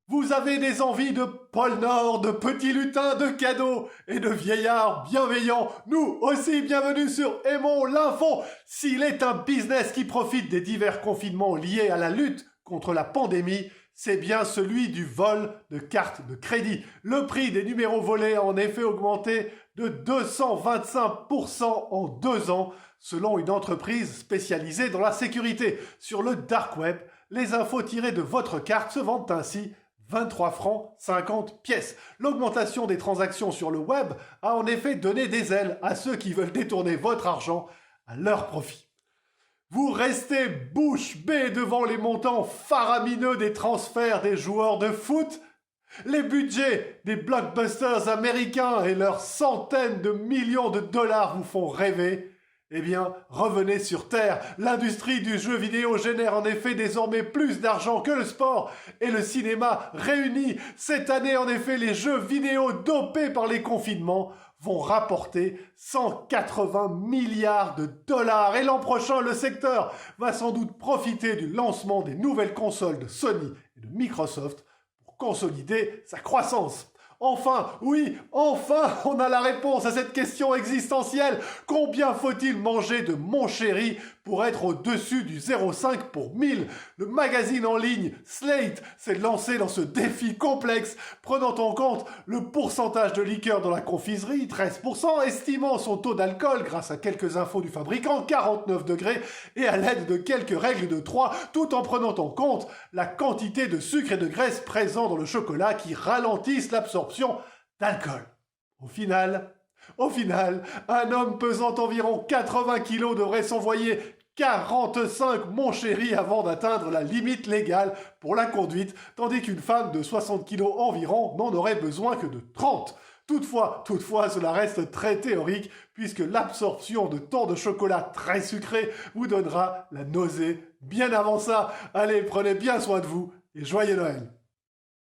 Vous avez des envies de pôle Nord, de petits lutins, de cadeaux et de vieillards bienveillants. Nous aussi, bienvenue sur Aimons l'Info. S'il est un business qui profite des divers confinements liés à la lutte contre la pandémie, c'est bien celui du vol de cartes de crédit. Le prix des numéros volés a en effet augmenté de 225% en 2 ans, selon une entreprise spécialisée dans la sécurité. Sur le dark web, les infos tirées de votre carte se vendent ainsi 23 francs 50 pièces. L'augmentation des transactions sur le web a en effet donné des ailes à ceux qui veulent détourner votre argent à leur profit. Vous restez bouche bée devant les montants faramineux des transferts des joueurs de foot. Les budgets des blockbusters américains et leurs centaines de millions de dollars vous font rêver. Eh bien, revenez sur Terre. L'industrie du jeu vidéo génère en effet désormais plus d'argent que le sport et le cinéma réunis. Cette année, en effet, les jeux vidéo dopés par les confinements vont rapporter 180 milliards de dollars. Et l'an prochain, le secteur va sans doute profiter du lancement des nouvelles consoles de Sony et de Microsoft pour consolider sa croissance. Enfin, oui, enfin, on a la réponse à cette question existentielle. Combien faut-il manger de mon chéri pour être au-dessus du 0,5 pour 1000 ? Le magazine en ligne Slate s'est lancé dans ce défi complexe, prenant en compte le pourcentage de liqueur dans la confiserie, 13%, estimant son taux d'alcool grâce à quelques infos du fabricant, 49 degrés, et à l'aide de quelques règles de 3, tout en prenant en compte la quantité de sucre et de graisse présent dans le chocolat qui ralentissent l'absorption d'alcool. Au final, un homme pesant environ 80 kilos devrait s'envoyer 45 mon chéri avant d'atteindre la limite légale pour la conduite, tandis qu'une femme de 60 kilos environ n'en aurait besoin que de 30. Toutefois, cela reste très théorique puisque l'absorption de tant de chocolat très sucré vous donnera la nausée bien avant ça. Allez, prenez bien soin de vous et joyeux Noël!